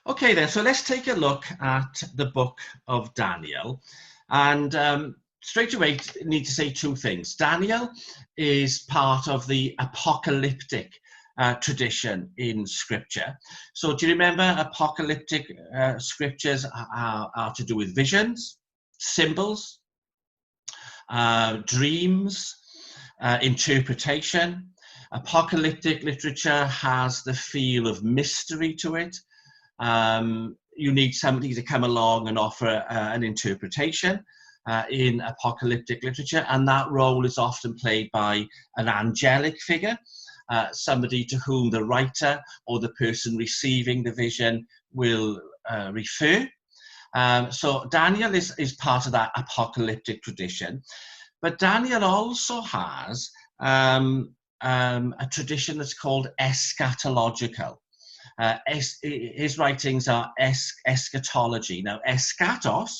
Okay then, so let's take a look at the book of Daniel. And straight away, need to say two things. Daniel is part of the apocalyptic tradition in Scripture. So do you remember apocalyptic scriptures are to do with visions, symbols, dreams, interpretation. Apocalyptic literature has the feel of mystery to it. You need somebody to come along and offer an interpretation in apocalyptic literature, and that role is often played by an angelic figure, somebody to whom the writer or the person receiving the vision will refer. So Daniel is part of that apocalyptic tradition, but Daniel also has a tradition that's called eschatological. His writings are eschatology. Now, eschatos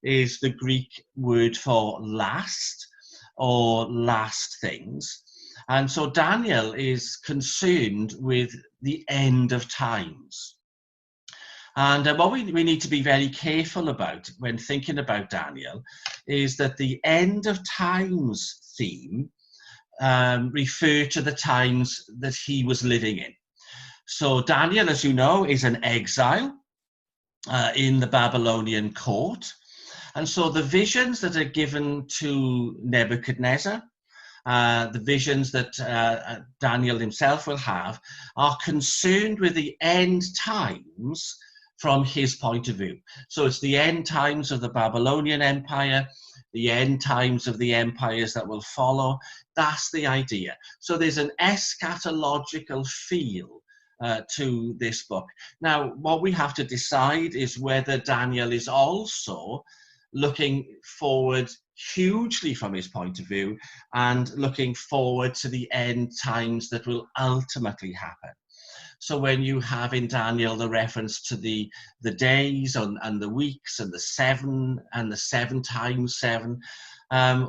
is the Greek word for last or last things. And so Daniel is concerned with the end of times. And what we need to be very careful about when thinking about Daniel is that the end of times theme refer to the times that he was living in. So Daniel, as you know, is an exile in the Babylonian court. And so the visions that are given to Nebuchadnezzar, the visions that Daniel himself will have, are concerned with the end times from his point of view. So it's the end times of the Babylonian Empire, the end times of the empires that will follow. That's the idea. So there's an eschatological feel to this book. Now, what we have to decide is whether Daniel is also looking forward hugely from his point of view and looking forward to the end times that will ultimately happen. So when you have in Daniel the reference to the days and the weeks and the 7 times 7,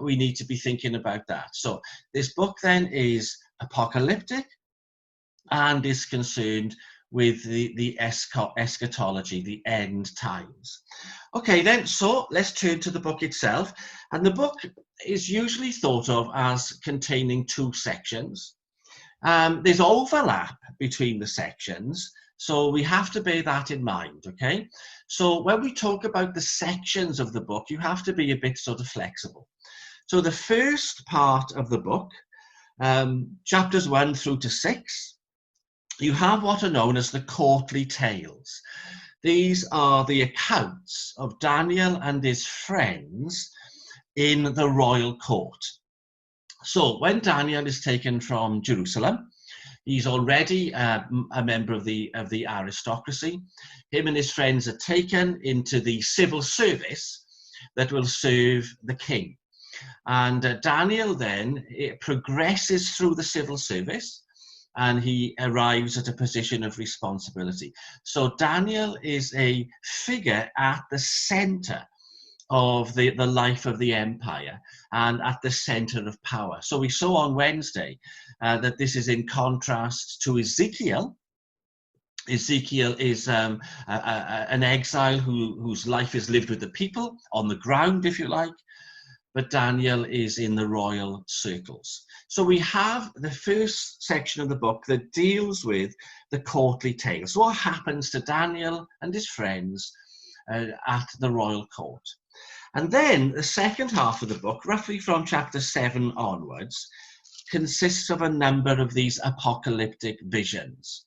we need to be thinking about that. So this book then is apocalyptic and is concerned with the eschatology, the end times. Okay then, so let's turn to the book itself. And the book is usually thought of as containing 2 sections. There's overlap between the sections, so we have to bear that in mind, okay? So when we talk about the sections of the book, you have to be a bit sort of flexible. So the first part of the book, chapters 1 through to 6, you have what are known as the courtly tales. These are the accounts of Daniel and his friends in the royal court. So when Daniel is taken from Jerusalem, he's already a member of the aristocracy. Him and his friends are taken into the civil service that will serve the king. And Daniel then progresses through the civil service and he arrives at a position of responsibility. So Daniel is a figure at the center of the life of the empire and at the center of power. So we saw on Wednesday that this is in contrast to Ezekiel. Ezekiel is an exile whose life is lived with the people on the ground, if you like, but Daniel is in the royal circles. So we have the first section of the book that deals with the courtly tales. What happens to Daniel and his friends at the royal court? And then the second half of the book, roughly from chapter 7 onwards, consists of a number of these apocalyptic visions.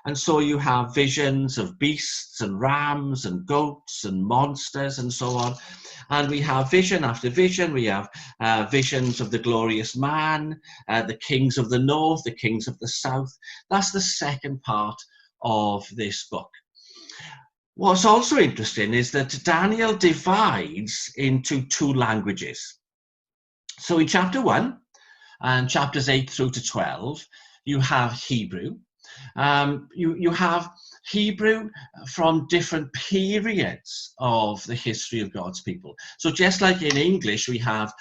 And so you have visions of beasts and rams and goats and monsters and so on. And we have vision after vision. We have visions of the glorious man, the kings of the north, the kings of the south. That's the second part of this book. What's also interesting is that Daniel divides into 2 languages. So in chapter 1 and chapters 8 through to 12, you have Hebrew. You have Hebrew from different periods of the history of God's people. So just like in English, we have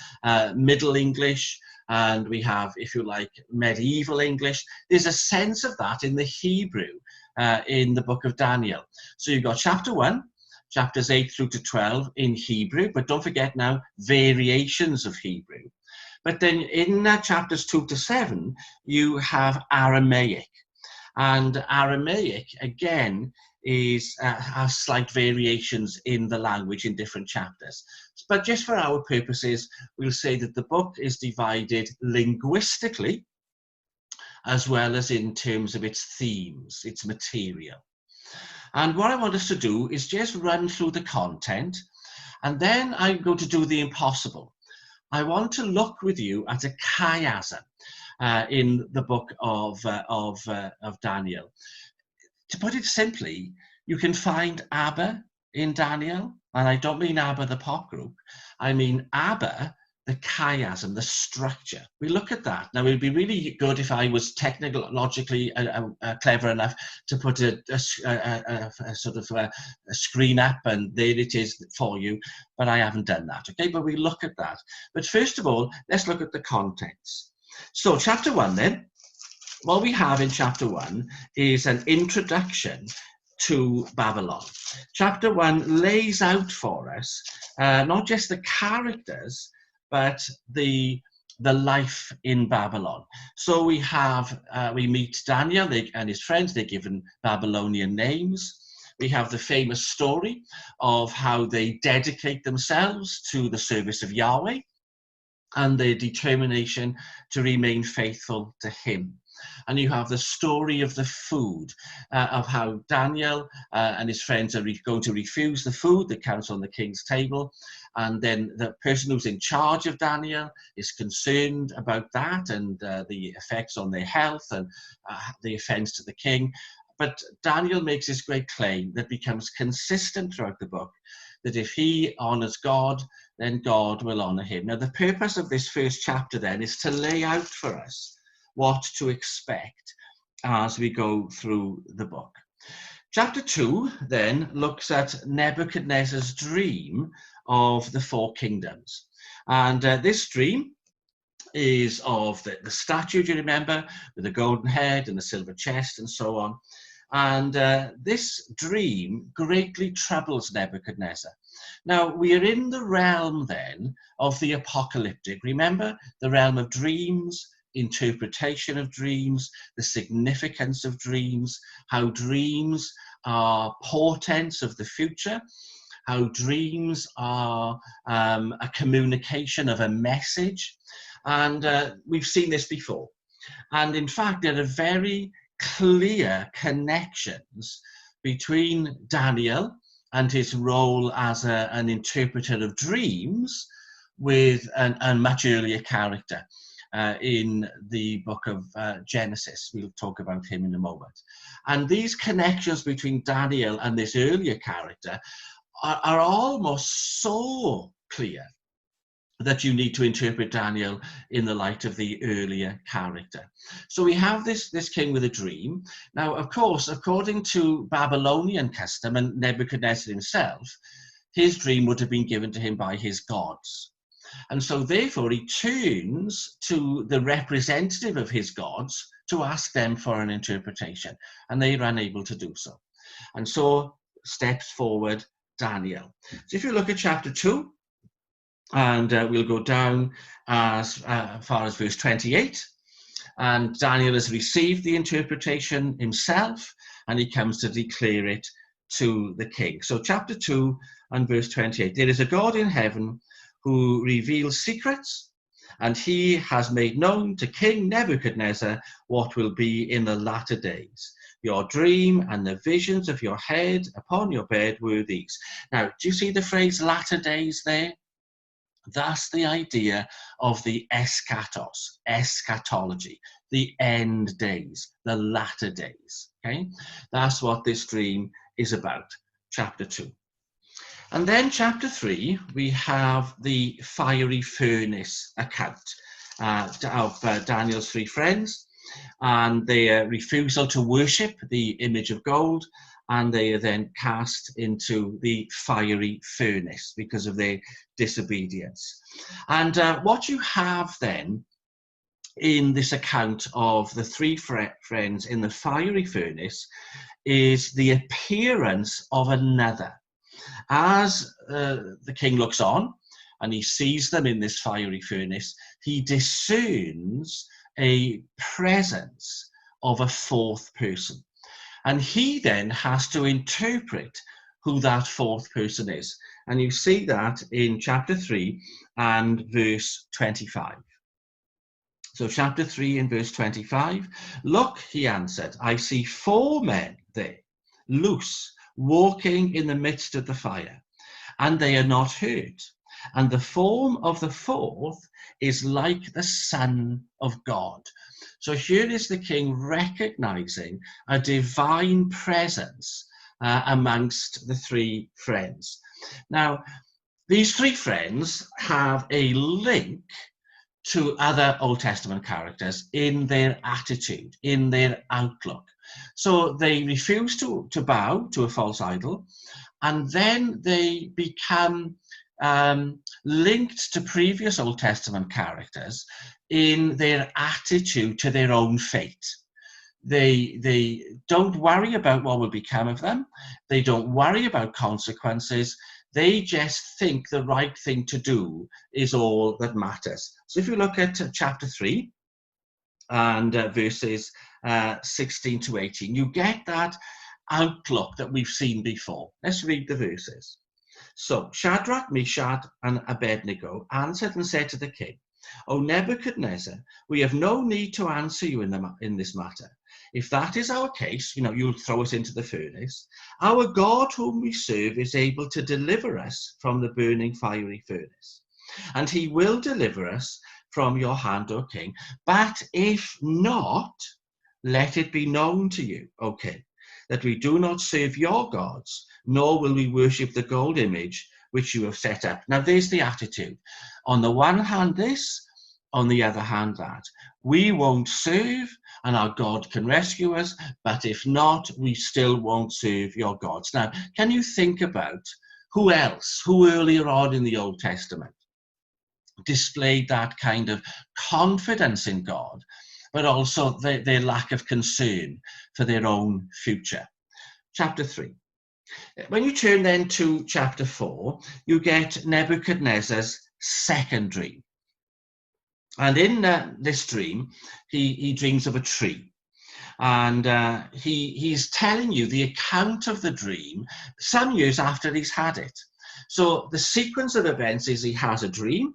Middle English and we have, if you like, medieval English. There's a sense of that in the Hebrew in the book of Daniel. So you've got chapter 1, chapters 8 through to 12 in Hebrew, but don't forget now variations of Hebrew. But then in chapters 2 to 7, you have Aramaic. And Aramaic, again, has slight variations in the language in different chapters. But just for our purposes, we'll say that the book is divided linguistically, as well as in terms of its themes, its material. And what I want us to do is just run through the content, and then I'm going to do the impossible. I want to look with you at a chiasm in the book of Daniel. To put it simply, you can find Abba in Daniel, and I don't mean Abba the pop group. I mean Abba, the chiasm, the structure. We look at that. Now, it would be really good if I was technologically clever enough to put a sort of a screen up, and there it is for you, but I haven't done that, okay? But we look at that. But first of all, let's look at the contents. So chapter 1 then, what we have in chapter 1 is an introduction to Babylon. Chapter 1 lays out for us not just the characters, but the life in Babylon. So we meet Daniel and his friends. They're given Babylonian names. We have the famous story of how they dedicate themselves to the service of Yahweh and their determination to remain faithful to him. And you have the story of the food, of how Daniel and his friends are going to refuse the food that comes on the king's table. And then the person who's in charge of Daniel is concerned about that and the effects on their health and the offense to the king. But Daniel makes this great claim that becomes consistent throughout the book, that if he honors God, then God will honor him. Now, the purpose of this first chapter then is to lay out for us what to expect as we go through the book. Chapter 2 then looks at Nebuchadnezzar's dream of the 4 kingdoms. And this dream is of the statue, do you remember, with the golden head and the silver chest and so on. And this dream greatly troubles Nebuchadnezzar. Now, we are in the realm then of the apocalyptic. Remember, the realm of dreams, interpretation of dreams, the significance of dreams, how dreams are portents of the future, how dreams are a communication of a message. And we've seen this before. And in fact, there are very clear connections between Daniel and his role as an interpreter of dreams with a much earlier character in the book of Genesis. We'll talk about him in a moment. And these connections between Daniel and this earlier character are almost so clear that you need to interpret Daniel in the light of the earlier character. So we have this king with a dream. Now, of course, according to Babylonian custom and Nebuchadnezzar himself, his dream would have been given to him by his gods. And so therefore he turns to the representative of his gods to ask them for an interpretation, and they are unable to do so. And so steps forward Daniel. So if you look at chapter 2, and we'll go down as far as verse 28, and Daniel has received the interpretation himself, and he comes to declare it to the king. So chapter 2 and verse 28, there is a God in heaven who reveals secrets, and he has made known to King Nebuchadnezzar what will be in the latter days. Your dream and the visions of your head upon your bed were these. Now, do you see the phrase latter days there? That's the idea of the eschatos, eschatology, the end days, the latter days. Okay, that's what this dream is about, chapter 2. And then chapter 3, we have the fiery furnace account of Daniel's 3 friends and their refusal to worship the image of gold, and they are then cast into the fiery furnace because of their disobedience. And what you have then in this account of the three friends in the fiery furnace is the appearance of another. As the king looks on and he sees them in this fiery furnace, he discerns a presence of a fourth person. And he then has to interpret who that fourth person is. And you see that in chapter 3 and verse 25. So chapter 3 and verse 25, "Look," he answered, "I see 4 men there, loose, walking in the midst of the fire, and they are not hurt. And the form of the fourth is like the Son of God." So here is the king recognizing a divine presence amongst the three friends. Now, these three friends have a link to other Old Testament characters in their attitude, in their outlook. So they refuse to bow to a false idol, and then they become linked to previous Old Testament characters in their attitude to their own fate. They don't worry about what will become of them. They don't worry about consequences. They just think the right thing to do is all that matters. So if you look at chapter 3 and verses 16 to 18, you get that outlook that we've seen before. Let's read the verses. "So Shadrach, Meshach, and Abednego answered and said to the king, 'O Nebuchadnezzar, we have no need to answer you in this matter. If that is our case, you'll throw us into the furnace. Our God whom we serve is able to deliver us from the burning fiery furnace. And he will deliver us from your hand, O king. But if not, let it be known to you, O king, that we do not serve your gods, nor will we worship the gold image which you have set up.'" Now there's the attitude. On the one hand this, on the other hand that. We won't serve, and our God can rescue us, but if not, we still won't serve your gods. Now, can you think about who earlier on in the Old Testament displayed that kind of confidence in God, but also their lack of concern for their own future? Chapter 3. When you turn then to chapter 4, you get Nebuchadnezzar's second dream. And in this dream, he dreams of a tree. And he's telling you the account of the dream some years after he's had it. So the sequence of events is he has a dream,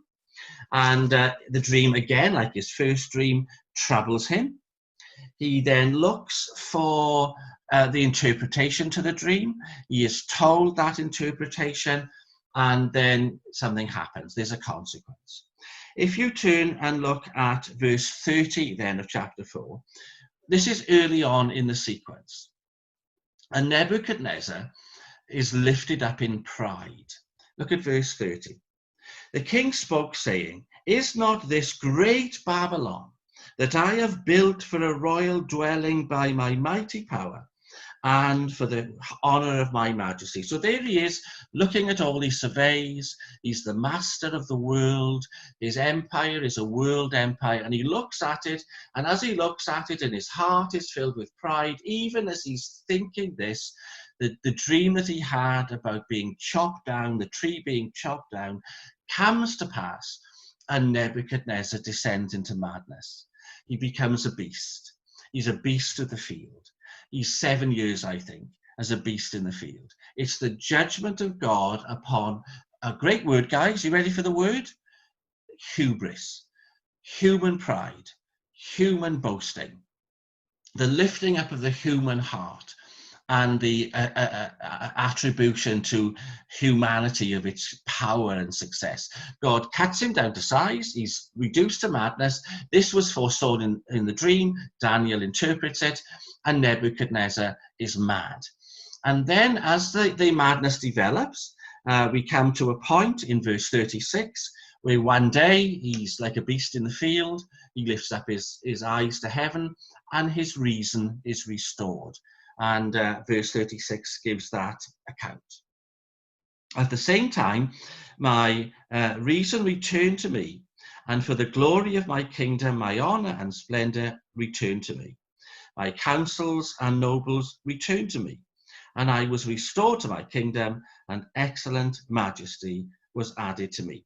and the dream, again, like his first dream, troubles him. He then looks for the interpretation to the dream. He is told that interpretation, and then something happens. There's a consequence. If you turn and look at verse 30 then of chapter 4, this is early on in the sequence. And Nebuchadnezzar is lifted up in pride. Look at verse 30. "The king spoke, saying, 'Is not this great Babylon that I have built for a royal dwelling by my mighty power and for the honor of my majesty?'" So there he is, looking at all these surveys. He's the master of the world. His empire is a world empire, and he looks at it, and as he looks at it, and his heart is filled with pride, even as he's thinking this, the dream that he had about being chopped down, the tree being chopped down, comes to pass, and Nebuchadnezzar descends into madness. He becomes a beast. He's a beast of the field. He's 7 years, I think, as a beast in the field. It's the judgment of God upon a great word, guys. You ready for the word? Hubris, human pride, human boasting, the lifting up of the human heart, and the attribution to humanity of its power and success. God cuts him down to size. He's reduced to madness. This was foretold in the dream. Daniel interprets it, and Nebuchadnezzar is mad. And then as the madness develops, we come to a point in verse 36 where one day he's like a beast in the field. He lifts up his eyes to heaven, and his reason is restored. And verse 36 gives that account. "At the same time, my reason returned to me, And for the glory of my kingdom, my honor and splendor return to me. My councils and nobles return to me. And I was restored to my kingdom, and excellent majesty was added to me.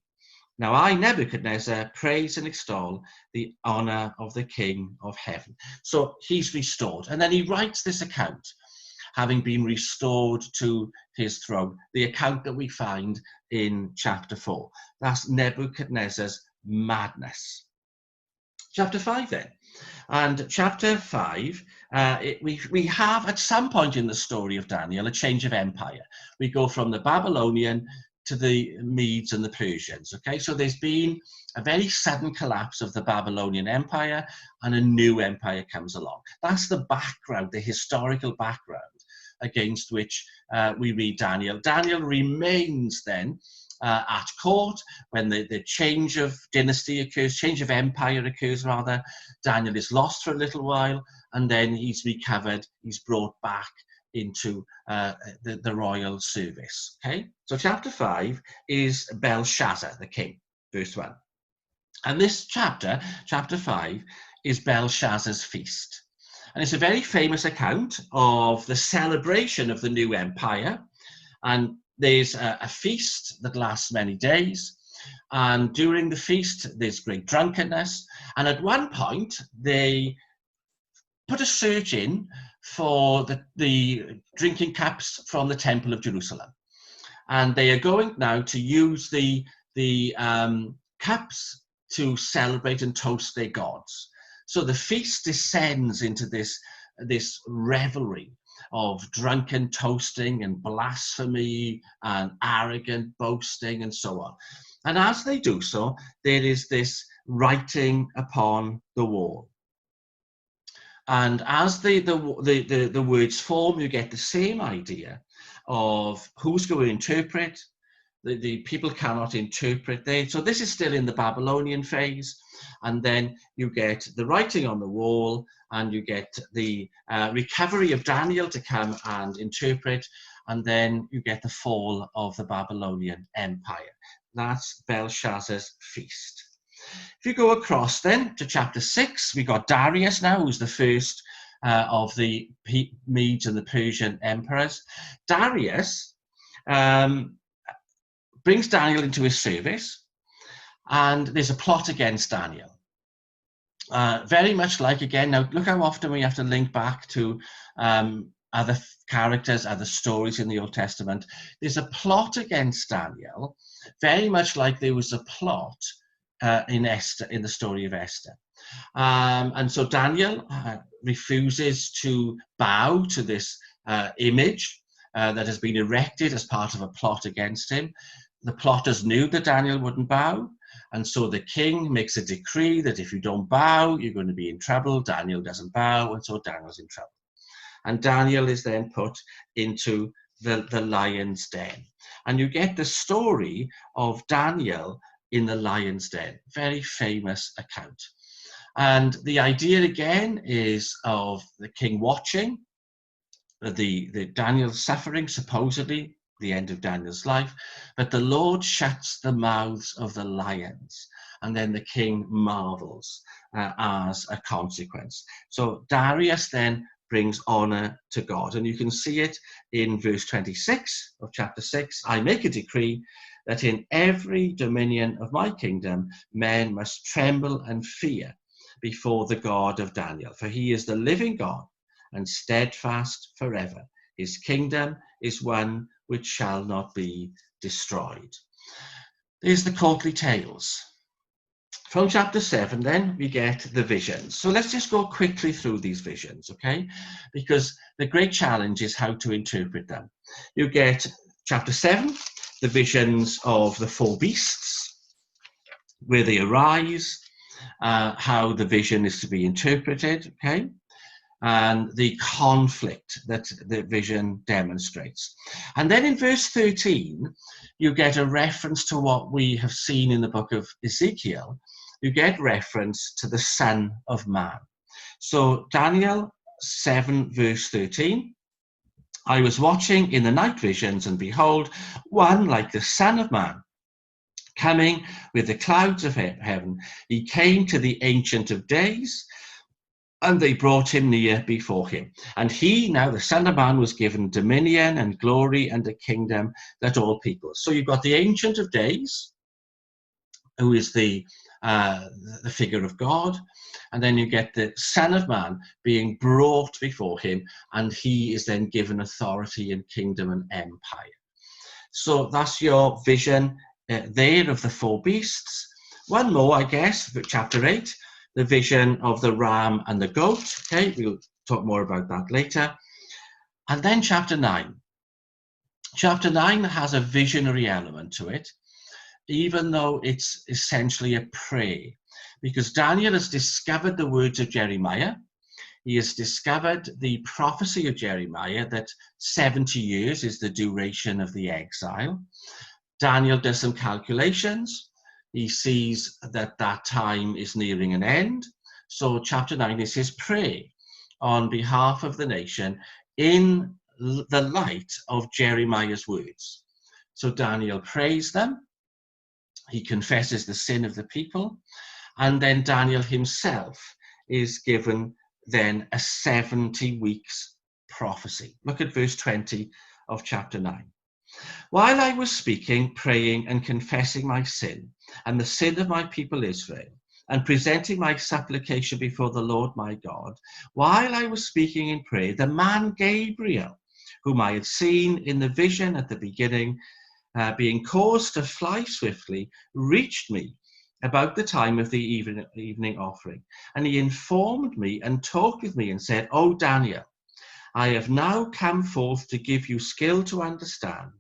Now I, Nebuchadnezzar, praise and extol the honor of the King of heaven. So he's restored. And then he writes this account, having been restored to his throne, the account that we find in chapter 4. That's Nebuchadnezzar's madness. Chapter 5 then. And chapter 5, we have at some point in the story of Daniel a change of empire. We go from the Babylonian to the Medes and the Persians. Okay, so there's been a very sudden collapse of the Babylonian Empire, and a new empire comes along. That's the background, the historical background against which we read Daniel. Daniel remains then at court when the change of dynasty occurs, change of empire occurs rather. Daniel is lost for a little while, and then he's recovered, he's brought back into the royal service. Okay, so chapter 5 is Belshazzar, the king, verse 1. And this chapter 5, is Belshazzar's feast. And it's a very famous account of the celebration of the new empire. And there's a feast that lasts many days. And during the feast, there's great drunkenness. And at one point, they put a search in for the drinking cups from the Temple of Jerusalem. And they are going now to use the cups to celebrate and toast their gods. So the feast descends into this revelry of drunken toasting and blasphemy and arrogant boasting and so on. And as they do so, there is this writing upon the wall. And as the words form, you get the same idea of who's going to interpret. The people cannot interpret. So this is still in the Babylonian phase. And then you get the writing on the wall, and you get the recovery of Daniel to come and interpret, and then you get the fall of the Babylonian Empire. That's Belshazzar's feast. If you go across then to chapter 6, we got Darius now, who's the first of the Medes and the Persian emperors. Darius brings Daniel into his service, and there's a plot against Daniel. Very much like, again, now look how often we have to link back to other characters, other stories in the Old Testament. There's a plot against Daniel, very much like there was a plot in Esther, in the story of Esther. And so Daniel refuses to bow to this image that has been erected as part of a plot against him. The plotters knew that Daniel wouldn't bow, and so the king makes a decree that if you don't bow, you're going to be in trouble. Daniel doesn't bow, and so Daniel's in trouble. And Daniel is then put into the lion's den. And you get the story of Daniel in the lion's den. Very famous account. And the idea again is of the king watching, the Daniel suffering, supposedly, the end of Daniel's life, but the Lord shuts the mouths of the lions, and then the king marvels as a consequence. So Darius then brings honor to God, and you can see it in verse 26 of chapter 6. I make a decree that in every dominion of my kingdom men must tremble and fear before the God of Daniel, for he is the living God and steadfast forever. His kingdom is one which shall not be destroyed. There's the courtly tales. From chapter 7, then, we get the visions. So let's just go quickly through these visions, okay? Because the great challenge is how to interpret them. You get chapter 7, the visions of the four beasts, where they arise, how the vision is to be interpreted, okay? And the conflict that the vision demonstrates. And then in verse 13, you get a reference to what we have seen in the book of Ezekiel. You get reference to the Son of Man. So Daniel 7 verse 13, I was watching in the night visions, and behold, one like the Son of Man Coming with the clouds of heaven, he came to the Ancient of Days, and they brought him near before him. And he, now the Son of Man, was given dominion and glory and a kingdom that all people. So you've got the Ancient of Days, who is the figure of God, and then you get the Son of Man being brought before him, and he is then given authority and kingdom and empire. So that's your vision there of the four beasts. One more, I guess, chapter 8, the vision of the ram and the goat. Okay, we'll talk more about that later. And then chapter 9. Chapter 9 has a visionary element to it, even though it's essentially a prayer, because Daniel has discovered the words of Jeremiah. He has discovered the prophecy of Jeremiah that 70 years is the duration of the exile. Daniel does some calculations. He sees that that time is nearing an end. So chapter 9 is his prayer on behalf of the nation in the light of Jeremiah's words. So Daniel prays them. He confesses the sin of the people. And then Daniel himself is given then a 70 weeks prophecy. Look at verse 20 of chapter 9. While I was speaking, praying, and confessing my sin and the sin of my people Israel, and presenting my supplication before the Lord my God, while I was speaking in prayer, the man Gabriel, whom I had seen in the vision at the beginning, being caused to fly swiftly, reached me about the time of the evening offering. And he informed me and talked with me and said, "O Daniel, I have now come forth to give you skill to understand."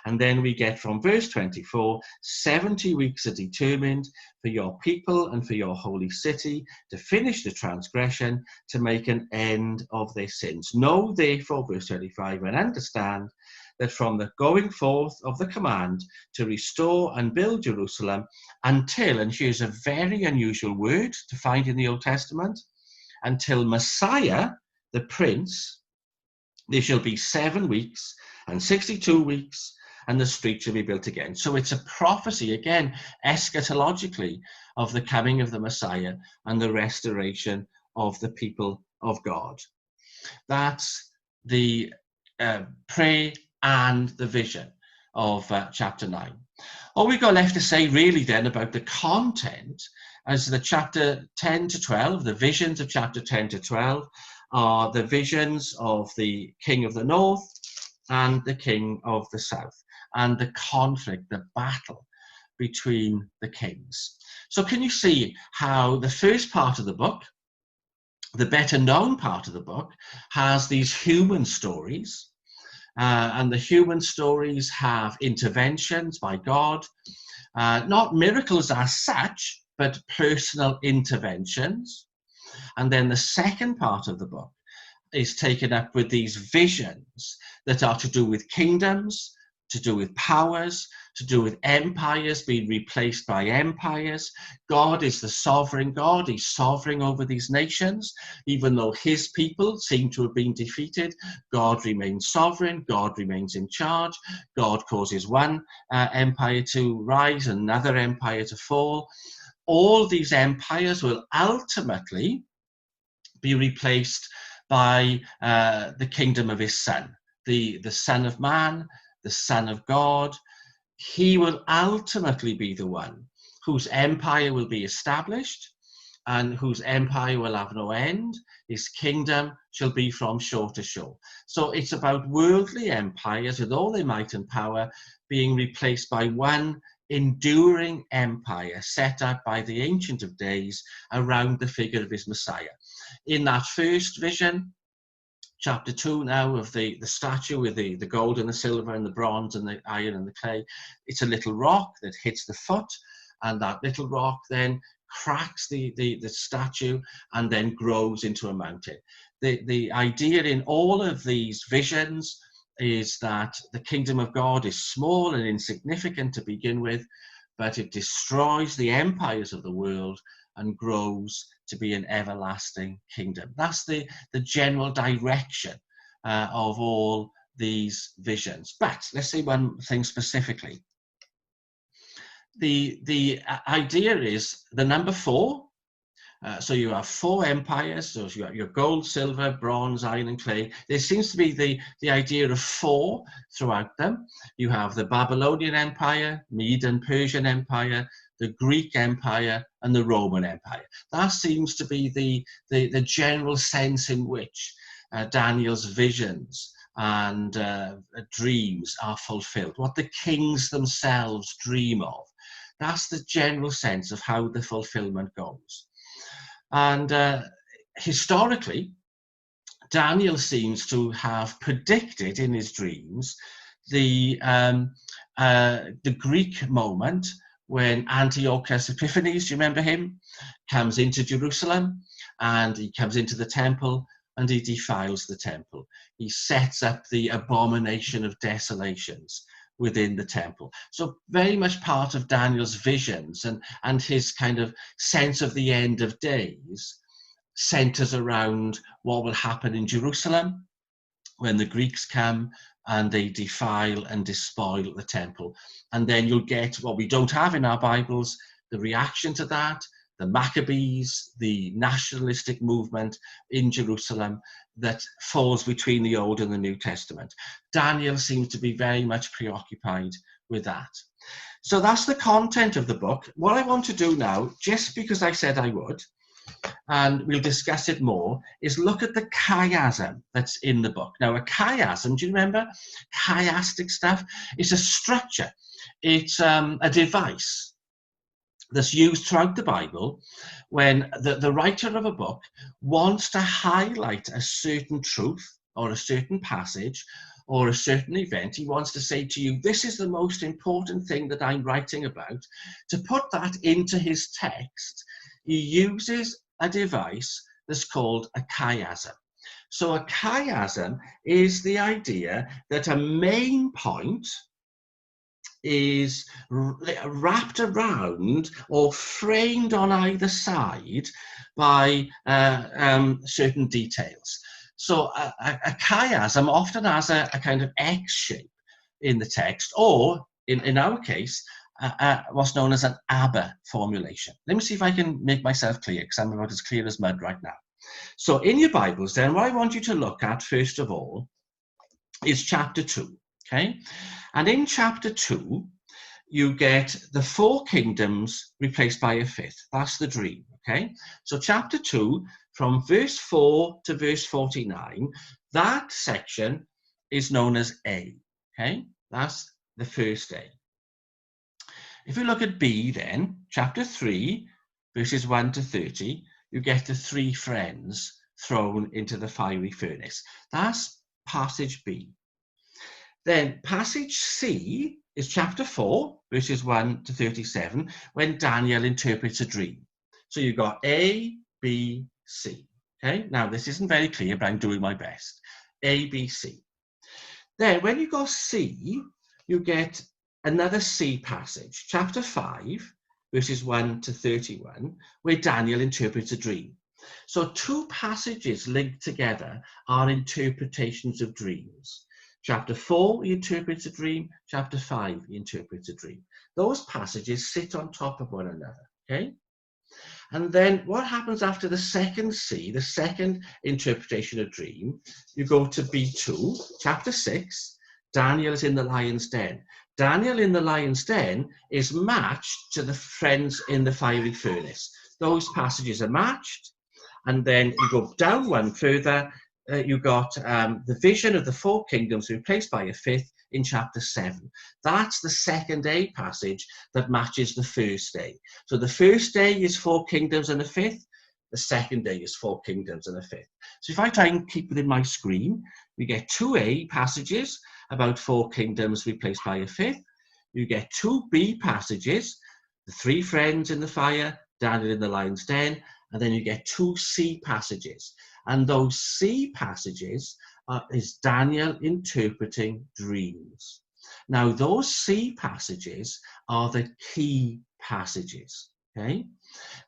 And then we get from verse 24, 70 weeks are determined for your people and for your holy city to finish the transgression, to make an end of their sins. Know therefore, verse 25, and understand that from the going forth of the command to restore and build Jerusalem until, and here's a very unusual word to find in the Old Testament, until Messiah, the Prince, there shall be 7 weeks and 62 weeks, and the street shall be built again. So it's a prophecy, again, eschatologically, of the coming of the Messiah and the restoration of the people of God. That's the prayer and the vision of chapter 9. All we've got left to say really then about the content as the chapter 10 to 12, the visions of chapter 10 to 12 are the visions of the king of the north and the king of the south, and the conflict, the battle between the kings. So can you see how the first part of the book, the better known part of the book, has these human stories, and the human stories have interventions by God, not miracles as such, but personal interventions. And then the second part of the book is taken up with these visions that are to do with kingdoms, to do with powers, to do with empires being replaced by empires. God is the sovereign God. He's sovereign over these nations. Even though his people seem to have been defeated, God remains sovereign. God remains in charge. God causes one empire to rise, another empire to fall. All these empires will ultimately be replaced by the kingdom of his son, the Son of Man, the Son of God. He will ultimately be the one whose empire will be established and whose empire will have no end. His kingdom shall be from shore to shore. So it's about worldly empires with all their might and power being replaced by one enduring empire set up by the Ancient of Days around the figure of his Messiah. In that first vision, chapter 2 now, of the statue with the gold and the silver and the bronze and the iron and the clay, it's a little rock that hits the foot, and that little rock then cracks the statue and then grows into a mountain. The idea in all of these visions is that the kingdom of God is small and insignificant to begin with, but it destroys the empires of the world and grows to be an everlasting kingdom. That's the general direction of all these visions. But let's say one thing specifically. the idea is the number 4. So you have 4 empires. So you have your gold, silver, bronze, iron, and clay. There seems to be the idea of 4 throughout them. You have the Babylonian Empire, Mede and Persian Empire, the Greek Empire, and the Roman Empire. That seems to be the general sense in which Daniel's visions and dreams are fulfilled. What the kings themselves dream of. That's the general sense of how the fulfillment goes. And historically, Daniel seems to have predicted in his dreams the Greek moment when Antiochus Epiphanes, do you remember him, comes into Jerusalem, and he comes into the temple and he defiles the temple. He sets up the abomination of desolations within the temple. So very much part of Daniel's visions and his kind of sense of the end of days centers around what will happen in Jerusalem when the Greeks come and they defile and despoil the temple. And then you'll get what we don't have in our Bibles, the reaction to that, the Maccabees, the nationalistic movement in Jerusalem that falls between the Old and the New Testament. Daniel seems to be very much preoccupied with that. So that's the content of the book. What I want to do now, just because I said I would, and we'll discuss it more, is look at the chiasm that's in the book. Now, a chiasm, do you remember? Chiastic stuff. It's a structure. It's a device that's used throughout the Bible when the writer of a book wants to highlight a certain truth or a certain passage or a certain event. He wants to say to you, this is the most important thing that I'm writing about. To put that into his text, he uses a device that's called a chiasm. So a chiasm is the idea that a main point is wrapped around or framed on either side by certain details. So a chiasm often has a kind of X shape in the text, or in our case, what's known as an ABBA formulation. Let me see if I can make myself clear, because I'm about as clear as mud right now. So in your Bibles then, what I want you to look at first of all is chapter 2. Okay, and in chapter 2, you get the 4 kingdoms replaced by a 5th. That's the dream. Okay, so chapter 2, from verse 4 to verse 49, that section is known as A. Okay, that's the first A. If you look at B, then chapter 3, verses 1 to 30, you get the 3 friends thrown into the fiery furnace. That's passage B. Then passage C is chapter 4, verses 1 to 37, when Daniel interprets a dream. So you've got A, B, C. Okay, now this isn't very clear, but I'm doing my best. A, B, C. Then when you go C, you get another C passage, chapter 5, verses 1 to 31, where Daniel interprets a dream. So 2 passages linked together are interpretations of dreams. Chapter 4, he interprets a dream. Chapter 5, he interprets a dream. Those passages sit on top of one another, okay? And then what happens after the second C, the second interpretation of dream, you go to B2, chapter 6, Daniel is in the lion's den. Daniel in the lion's den is matched to the friends in the fiery furnace. Those passages are matched. And then you go down one further, you got the vision of the 4 kingdoms replaced by a 5th in chapter 7. That's the second A passage that matches the first A. So the first A is 4 kingdoms and a 5th. The second A is 4 kingdoms and a 5th. So if I try and keep it in my screen, we get 2 A passages about 4 kingdoms replaced by a 5th. You get 2 B passages, the 3 friends in the fire, Daniel in the lion's den, and then you get 2 C passages. And those C passages is Daniel interpreting dreams. Now, those C passages are the key passages, okay?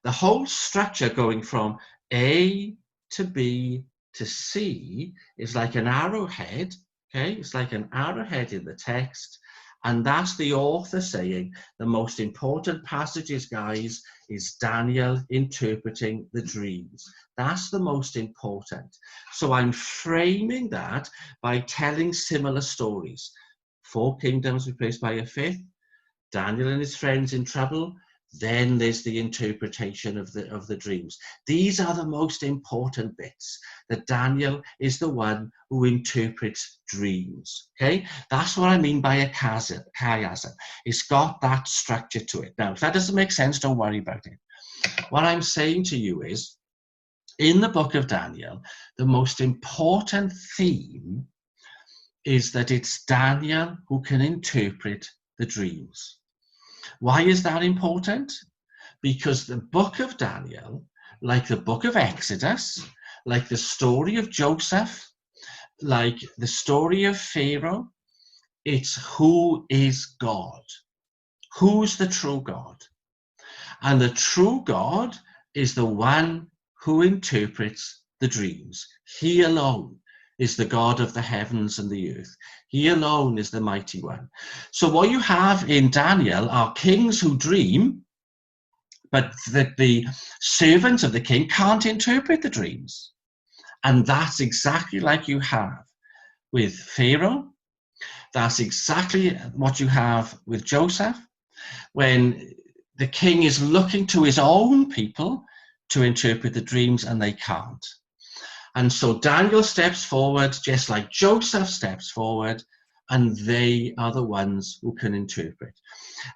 The whole structure going from A to B to C is like an arrowhead, okay? It's like an arrowhead in the text, And that's the author saying the most important passages, guys, is Daniel interpreting the dreams. That's the most important. So I'm framing that by telling similar stories. 4 kingdoms replaced by a 5th, Daniel and his friends in trouble. Then there's the interpretation of the dreams. These are the most important bits, that Daniel is the one who interprets dreams. Okay, that's what I mean by a chiasm. It's got that structure to it. Now, if that doesn't make sense, don't worry about it. What I'm saying to you is, in the book of Daniel, the most important theme is that it's Daniel who can interpret the dreams. Why is that important? Because the book of Daniel, like the book of Exodus, like the story of Joseph, like the story of Pharaoh, it's who is God? Who's the true God? And the true God is the one who interprets the dreams. He alone is the God of the heavens and the earth. He alone is the mighty one. So what you have in Daniel are kings who dream, but that the servants of the king can't interpret the dreams. And that's exactly like you have with Pharaoh. That's exactly what you have with Joseph, when the king is looking to his own people to interpret the dreams and they can't. And so Daniel steps forward, just like Joseph steps forward, and they are the ones who can interpret.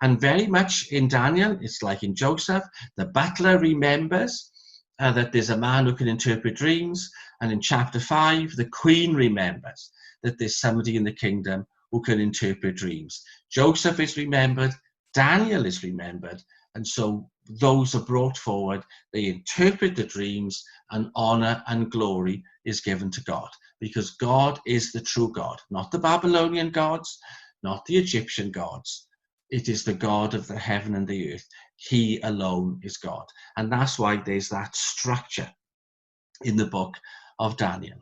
And very much in Daniel, it's like in Joseph, the butler remembers that there's a man who can interpret dreams. And in chapter 5, the queen remembers that there's somebody in the kingdom who can interpret dreams. Joseph is remembered, Daniel is remembered, and so those are brought forward, they interpret the dreams, and honor and glory is given to God, because God is the true God, not the Babylonian gods, not the Egyptian gods. It is the God of the heaven and the earth. He alone is God. And that's why there's that structure in the book of Daniel.